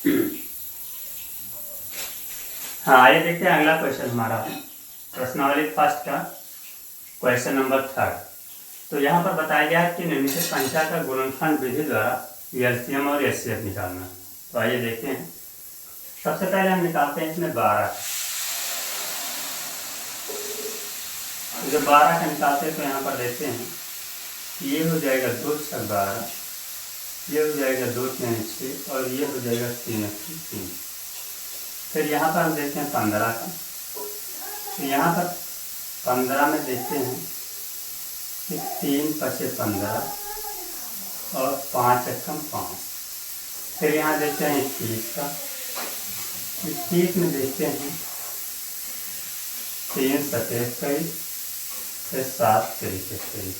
हाँ, आइए देखते हैं अगला क्वेश्चन हमारा है प्रश्नावली फर्स्ट का क्वेश्चन नंबर 3। तो यहाँ पर बताया गया है कि निम्नलिखित संख्या का गुणनखंड विधि द्वारा एलसीएम और एचसीएफ निकालना। तो आइए देखते हैं। सबसे पहले हम निकालते हैं इसमें 12। तो जब 12 का निकालते हैं तो यहाँ पर देखते हैं ये हो जाएगा 2 छक 12, ये हो जाएगा 2 3 6 और ये हो जाएगा 3 3। फिर यहाँ पर हम देखते हैं 15 का। तो यहाँ पर 15 में देखते हैं कि 3 5 15 और 5 एकम 5। फिर यहाँ देखते हैं 21 का। 21 में देखते हैं 3 7 21, फिर 7 3 21,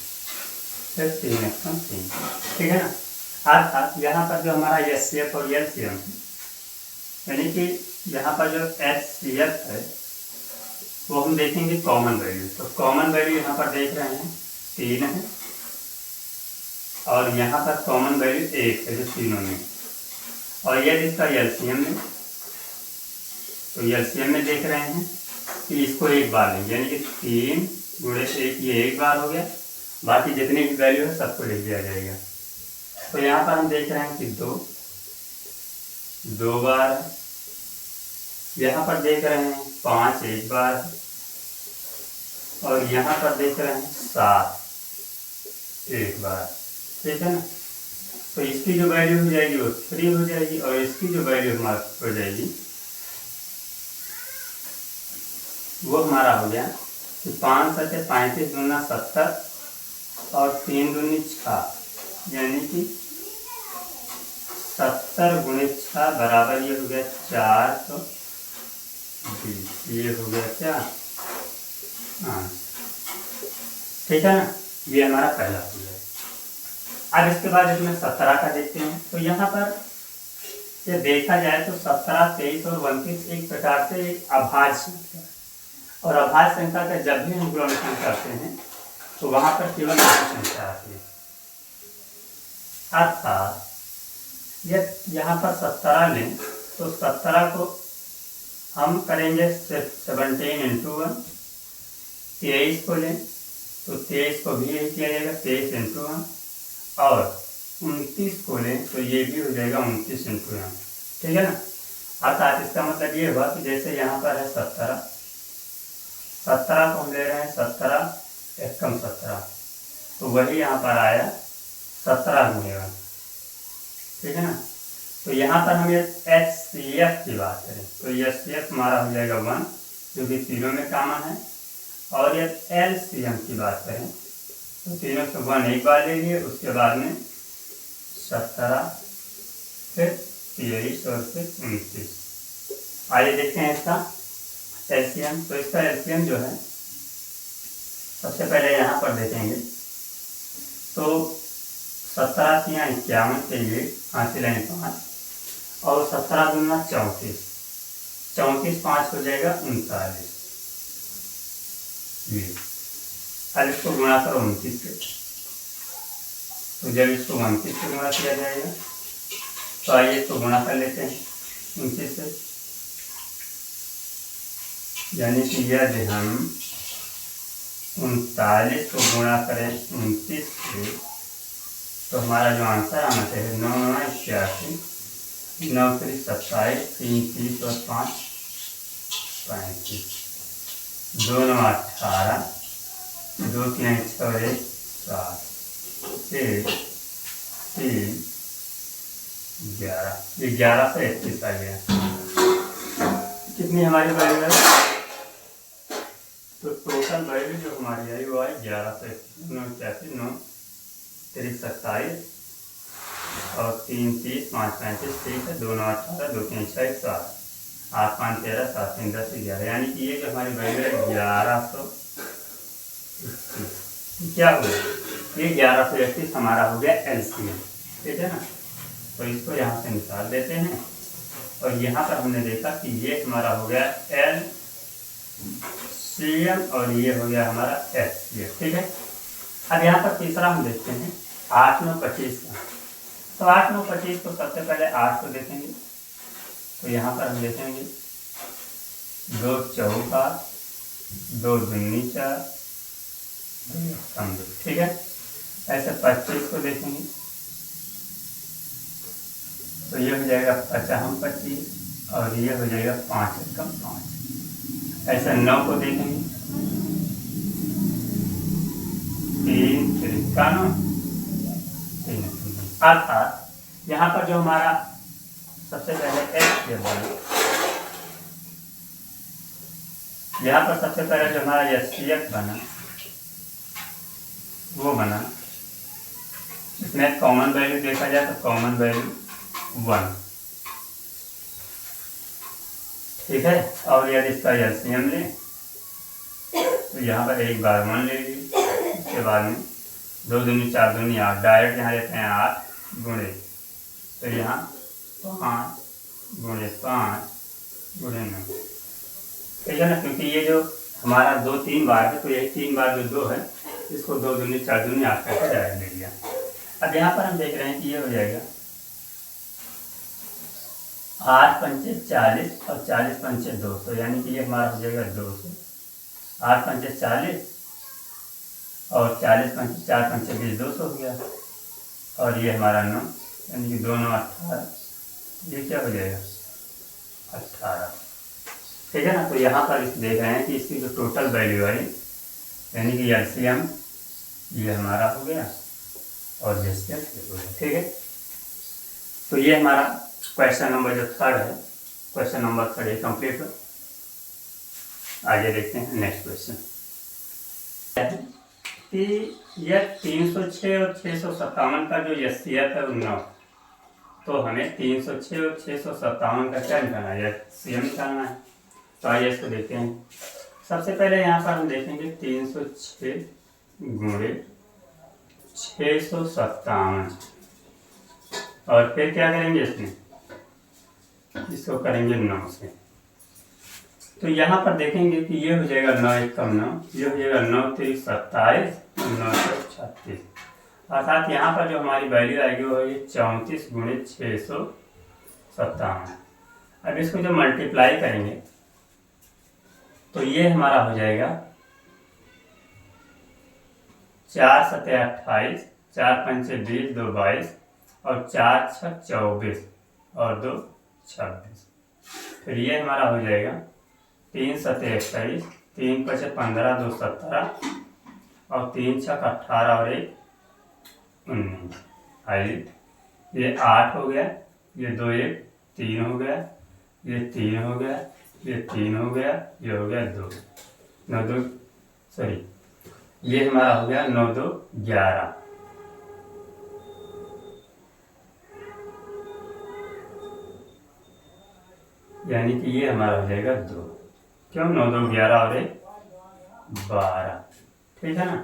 फिर 3 एकम 3। ठीक है ना। अर्थात यहाँ पर जो हमारा एचसीएफ और एलसीएम है, यानी कि यहाँ पर जो एचसीएफ है वो हम देखेंगे कॉमन वैल्यू। तो कॉमन वैल्यू यहाँ पर देख रहे हैं 3 है और यहाँ पर कॉमन वैल्यू 1 है जो तीनों में। और यदि इसका एलसीएम में, तो एलसीएम में देख रहे हैं कि इसको एक बार लेंगे, यानी कि 3 गुणे 1 ये एक बार हो गया, बाकी जितनी भी वैल्यू है सबको लिख दिया जाएगा। तो यहाँ पर हम देख रहे हैं कि 2 बार, यहाँ पर देख रहे हैं 5 एक बार, और यहाँ पर देख रहे हैं 7 एक बार। ठीक है ना। तो इसकी जो वैल्यू हो जाएगी वो 3 हो जाएगी और इसकी जो वैल्यू हमारी हो जाएगी वो हमारा हो गया कि 5 7 35 दूना 70 और 3 दूनी 6, यानी कि 70 गुणे 6 बराबर ये हो गया 420। ये हो गया क्या? हाँ, ठीक है ना। ये हमारा पहला हो गया। अब इसके बाद इसमें 17 का देखते हैं। तो यहाँ पर ये देखा जाए तो 17 23 और 29 एक प्रकार से एक अभाज्य संख्या है, और अभाज्य संख्या का जब भी हम गुणनखंड करते हैं तो वहां पर केवल एक संख्या आती है। अर्थात यहाँ पर 17 लें तो 17 को हम करेंगे 17 इंटू 1। 23 को लें तो 23 को भी यही किया जाएगा 23 इंटू 1, और 29 को लें तो ये भी हो जाएगा 29 इंटू 1। ठीक है ना। अर्थात इसका मतलब ये हुआ कि जैसे यहाँ पर है 17 को हम ले रहे हैं 17 एकम 17, तो वही यहाँ पर आया 17 गुणे 1। ठीक है ना। तो यहाँ पर हम ये एचसीएफ की बात करें तो एचसीएफ हमारा हो जाएगा 1, जो कि तीनों में कॉमन है। और ये एलसीएम की बात करें तो तीनों से 1 एक बार ले लिए, उसके बाद में 17, फिर 23 और फिर 29। आइए देखते हैं इसका एलसीएम। तो इसका एलसीएम जो है सबसे पहले यहाँ पर देखेंगे तो 17 × 51 के लिए हासिल है 5, और 17 दूना 34, 34 5 हो जाएगा 39। अब इसको गुणा करो 29 से। तो जब इसको 29 से गुणा किया जाएगा तो आइए इसको गुणा कर लेते हैं 29 से, यानी कि यदि हम 39 को गुणा करें 29 से तो हमारा जो आंसर आना चाहिए 9 9 81, 9 3 27, 3 30 और 5 35, 2 9 18, 2 3 6 और 1 7, 1 3 11। ये 11 से 31 आ गया। कितनी हमारी वैल्यू है? तो टोटल वैल्यू जो हमारी आई वो आई 11 से 9 81, 9 3 27 और 3 30, 5 35, ठीक है, 2 9 18, 2 3 6 7, 8 5 13, 7 3 10 11, यानी कि ये जो हमारी वैल्यू है 1121। क्या हुआ? ये 1121 हमारा हो गया एलसीएम। ठीक है ना। तो इसको यहाँ से निकाल देते हैं, और यहाँ पर हमने देखा कि ये हमारा हो गया एलसीएम और ये हो गया हमारा एचसीएफ। ठीक है। अब यहाँ पर तीसरा हम देखते हैं 8 9 25 का। तो 8 9 25 को सबसे पहले 8 को देखेंगे तो यहाँ पर हम देखेंगे 2 चौका 2 दूनी 4 2 ठीक है। ऐसे 25 को देखेंगे तो ये हो जाएगा 25 और ये हो जाएगा 5 एकम 5। ऐसे 9 को देखेंगे 3 त्रिका 9 3। अर्थात यहाँ पर जो हमारा सबसे पहले एक्स ये बना, यहाँ पर सबसे पहले जो हमारा एचसीएफ बना वो बना, इसमें कॉमन वैल्यू देखा जाए तो कॉमन वैल्यू 1, ठीक है। और यदि इसका एलसीएम ले तो यहाँ पर एक बार 1 ले लीजिए, उसके बाद में 2 दूनी 4 दूनी 8, डायरेक्ट यहाँ लेते हैं 8 गुणे, तो यहाँ 5 गुणे 5 गुणे 9, ठीक है ना। क्योंकि ये जो हमारा 2 3 बार है तो यही 3 बार जो 2 है इसको 2 दूनी 4 दूनी 8 करके डायरेक्ट ले लिया। अब यहाँ पर हम देख रहे हैं कि ये हो जाएगा 8 पंचे 40 और 40 पंचे 200, यानी कि ये हमारा हो जाएगा 200। 8 पंचे 40 और 40 पंचे 4 पंचे 20, 200 हो गया। और ये हमारा 9, यानी कि 2 9 18, ये क्या हो जाएगा 18, ठीक है ना। तो यहाँ पर इस देख रहे हैं कि इसकी जो टोटल वैल्यू है यानी कि एलसीएम ये हमारा हो गया और जेस्टियम ये हो गया, ठीक है। तो ये हमारा क्वेश्चन नंबर जो 3 है, क्वेश्चन नंबर 3 कंप्लीट हो। आगे देखते हैं नेक्स्ट क्वेश्चन कि यह 306 और 657 का जो एचसीएफ है वो 9, तो हमें 306 और 657 का क्या निकालना है, एचसीएम निकालना है। तो आइए इसको देखते हैं। सबसे पहले यहाँ पर हम देखेंगे 306 गुणे 657 और फिर क्या करेंगे इसमें, इसको करेंगे 9 से। तो यहाँ पर देखेंगे कि ये हो जाएगा 9 एकम 9, ये हो जाएगा 9 3 27 9 36, अर्थात यहाँ पर जो हमारी वैल्यू आएगी वो है 34 गुणे 657। अब इसको जो मल्टीप्लाई करेंगे तो ये हमारा हो जाएगा 4 7 28, 4 5 20 2 22 और 4 6 24 और 2 26। फिर ये हमारा हो जाएगा 3 7 21, 3 5 15 2 17 और 3 6 18 और 1 19। आइए ये 8 हो गया, ये 2 1 3 हो गया, ये 3 हो गया, ये 3 हो गया, ये हो गया 2 9 2 सॉरी ये हमारा हो गया 9 2 11, यानी कि ये हमारा हो जाएगा 2, क्यों 9 2 11 और 1 12, ठीक है ना।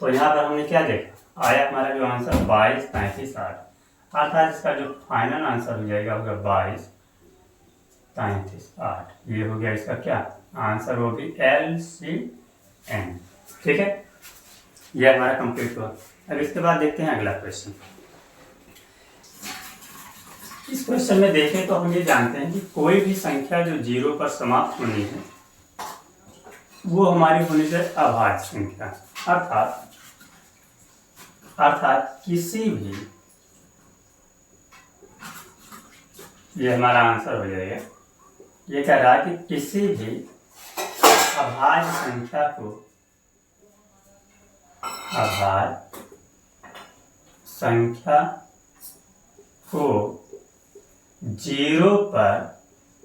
तो यहाँ पर हमने क्या देखा, आया हमारा जो आंसर 22 35 8, अर्थात इसका जो फाइनल आंसर हो जाएगा होगा 22 35 8। ये हो गया इसका क्या आंसर, वो भी LCM, ठीक है। ये हमारा कंप्लीट हुआ। अब इसके बाद देखते हैं अगला क्वेश्चन। इस क्वेश्चन में देखें तो हम ये जानते हैं कि कोई भी संख्या जो 0 पर समाप्त होनी है वो हमारी होनी चाहिए अभाज्य संख्या, अर्थात किसी भी, ये हमारा आंसर हो जाएगा। ये कह रहा है कि किसी भी अभाज्य संख्या को को 0 पर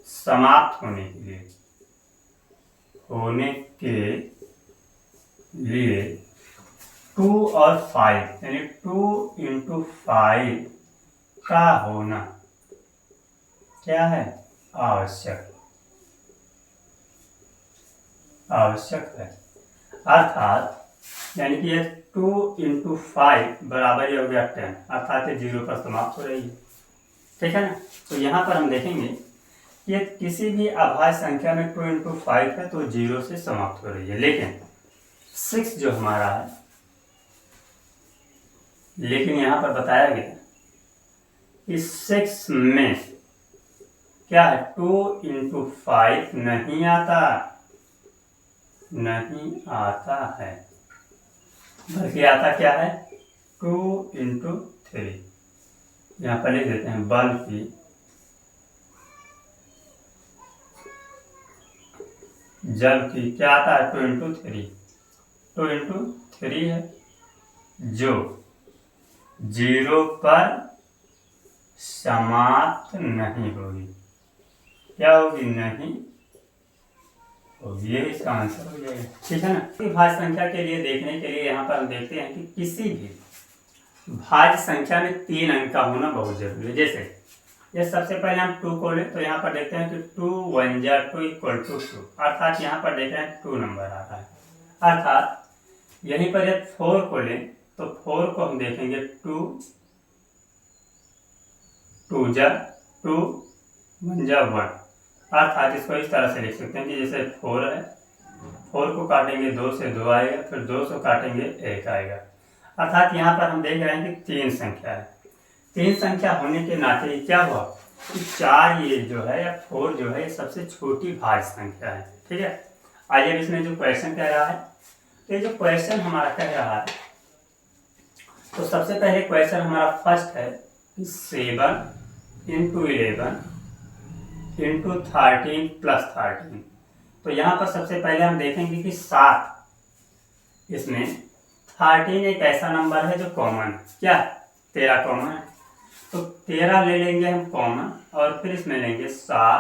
समाप्त होने के लिए 2 और 5 यानी 2 × 5 का होना क्या है, आवश्यक है। अर्थात यानी कि ये 2 × 5 बराबर ही हो गया 10, अर्थात ये 0 पर समाप्त हो रही है, ठीक है ना। तो यहाँ पर हम देखेंगे कि किसी भी अभाज्य संख्या में 2 × 5 है तो 0 से समाप्त हो रही है, लेकिन 6 जो हमारा है, लेकिन यहाँ पर बताया गया कि 6 में क्या है 2 × 5 नहीं आता है, बल्कि आता क्या है 2 × 3। यहाँ पर लिख देते हैं बल्कि जबकि क्या आता है 2 × 3, 2 × 3 है जो 0 पर समाप्त नहीं होगी। क्या होगी? नहीं होगी। ये इसका आंसर हो जाएगा। ठीक है ना। भाज्य संख्या के लिए देखने के लिए यहाँ पर हम देखते हैं कि किसी भी भाज्य संख्या में 3 अंक का होना बहुत जरूरी है। जैसे ये सबसे पहले हम 2 को लें तो यहाँ पर देखते हैं कि 2 × 1 = 2 अर्थात यहाँ पर देख रहे हैं 2 नंबर आ रहा है। अर्थात यहीं पर जब 4 को लें तो 4 को हम देखेंगे 2 × 2 = 1 अर्थात इसको इस तरह से लिख सकते हैं कि जैसे 4 है, 4 को काटेंगे 2 से 2 आएगा, फिर 2 से काटेंगे 1 आएगा। अर्थात यहाँ पर हम देख रहे हैं कि 3 संख्या है। 3 संख्या होने के नाते क्या हुआ कि 4 ये जो है या 4 जो है ये सबसे छोटी भाज्य संख्या है। ठीक है। आइए इसमें जो क्वेश्चन कह रहा है, तो ये जो क्वेश्चन हमारा कह रहा है, तो सबसे पहले क्वेश्चन हमारा फर्स्ट है 7 × 11 × 13 + 13। तो यहाँ पर सबसे पहले हम देखेंगे कि 7, इसमें 13 एक ऐसा नंबर है जो कॉमन है। क्या 13 कॉमन है, तो 13 ले लेंगे हम कॉमन और फिर इसमें लेंगे 7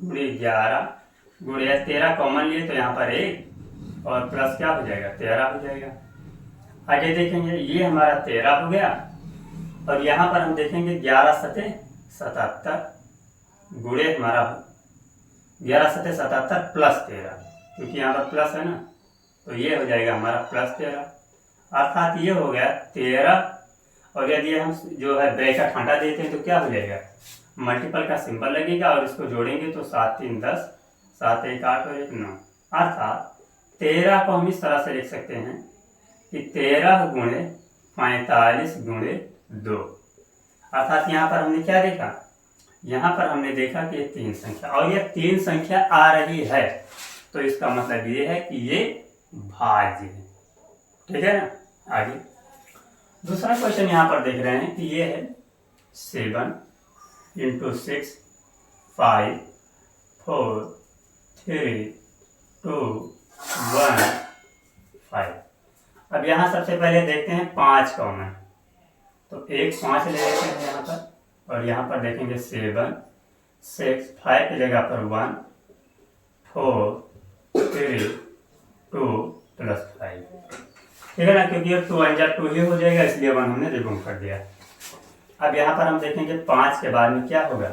× 11 × 13 कॉमन लिए तो यहाँ पर 1 और प्लस क्या हो जाएगा 13 हो जाएगा। आगे देखेंगे ये हमारा 13 हो गया और यहाँ पर हम देखेंगे 11 × 77 गुणे हमारा 11 × 77 + 13, क्योंकि यहाँ पर प्लस है ना, तो ये हो जाएगा हमारा +13 अर्थात ये हो गया 13। और यदि हम जो है ब्रैकेट हटा देते हैं तो क्या हो जाएगा मल्टीपल का सिंबल लगेगा और इसको जोड़ेंगे तो 7 × 3 = 10, 7 × 1 = 8 और 1 = 9। अर्थात 13 को हम इस तरह से लिख सकते हैं कि 13 × 45 × 2। अर्थात यहाँ पर हमने क्या देखा, यहाँ पर हमने देखा कि ये 3 संख्या और ये 3 संख्या आ रही है, तो इसका मतलब ये है कि ये भाज्य है। ठीक है ना। आगे दूसरा क्वेश्चन यहाँ पर देख रहे हैं कि ये है 7 × 6 5 4 3 2 1 5। अब यहाँ सबसे पहले देखते हैं 5 कॉमन, तो 1 5 ले लेते हैं यहाँ पर और यहाँ पर देखेंगे 7 6 5 की जगह पर 1 4 3 2 + 5। ठीक है ना, क्योंकि 2 × 2 ही हो जाएगा इसलिए 1 हमने रिमूव कर दिया। अब यहाँ पर हम देखेंगे 5 के बाद में क्या होगा।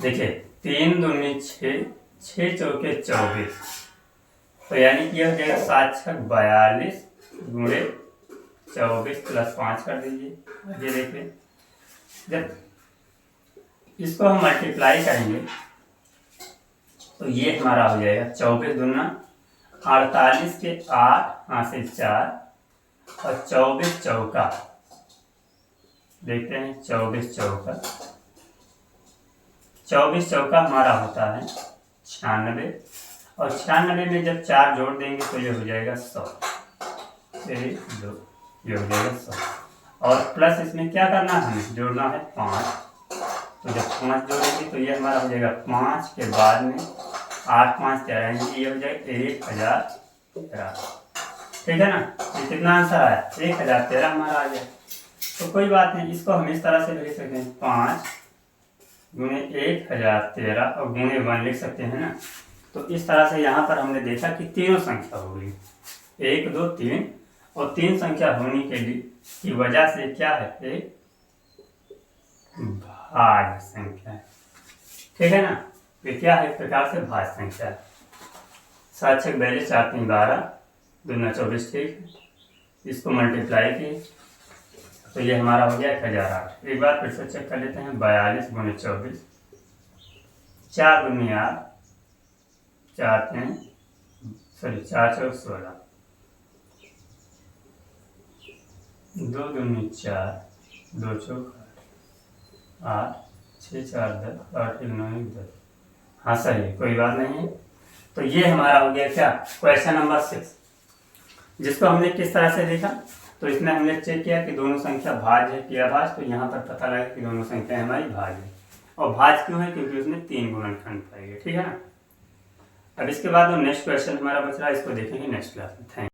देखिए 3 दूनी 6, 6 चौके 24, तो यानी कि यह हो जाएगा 7 × 6 42 गुणे 24 + 5 कर दीजिए। ये देखिए जब इसको हम मल्टीप्लाई करेंगे तो ये हमारा हो जाएगा 24 दूना 48 के 8 हाथ से 4 और 24 चौका देखते हैं 24 चौका हमारा होता है 96 और 96 में जब 4 जोड़ देंगे तो ये हो जाएगा 100 से 2, ये हो जाएगा 100 और प्लस इसमें क्या करना है हमें जोड़ना है 5, तो जब 5 जोड़ेंगे तो ये हमारा हो जाएगा 5 के बाद में 8 5 13, ये हो जाएगा 1013। ठीक है ना। ये कितना आंसर आया 1013 हमारा आ गया। तो कोई बात नहीं, इसको हम इस तरह से लिख सकते हैं 5 × 1013 और गुणे 1 लिख सकते हैं ना। तो इस तरह से यहाँ पर हमने देखा कि तीनों संख्या हो गई 1 2 3 और 3 संख्या होने के लिए की वजह से क्या है एक भाज्य संख्या है। ठीक है ना। ये क्या है एक प्रकार से भाज्य संख्या है। 7 6 42 4 3 12 2 9 24। ठीक है, इसको मल्टीप्लाई किए तो ये हमारा हो गया 1008। एक बार फिर से चेक कर लेते हैं 42 × 24 4 दूनी 8 4 3 4 4 16 2 दूनी 4 2 4 8 6 4 10 8 1 9 1 10। हाँ सही है, कोई बात नहीं है। तो ये हमारा हो गया क्या, क्वेश्चन नंबर 6, जिसको हमने किस तरह से देखा, तो इसमें हमने चेक किया कि दोनों संख्या भाज्य है कि अभाज्य, तो यहाँ पर पता लगा कि दोनों संख्या हमारी भाज्य है। और भाज्य क्यों है, क्योंकि उसमें 3 गुणनखंड पाए गए। ठीक है ना। अब इसके बाद नेक्स्ट क्वेश्चन हमारा बच रहा है, इसको देखेंगे नेक्स्ट क्लास में। थैंक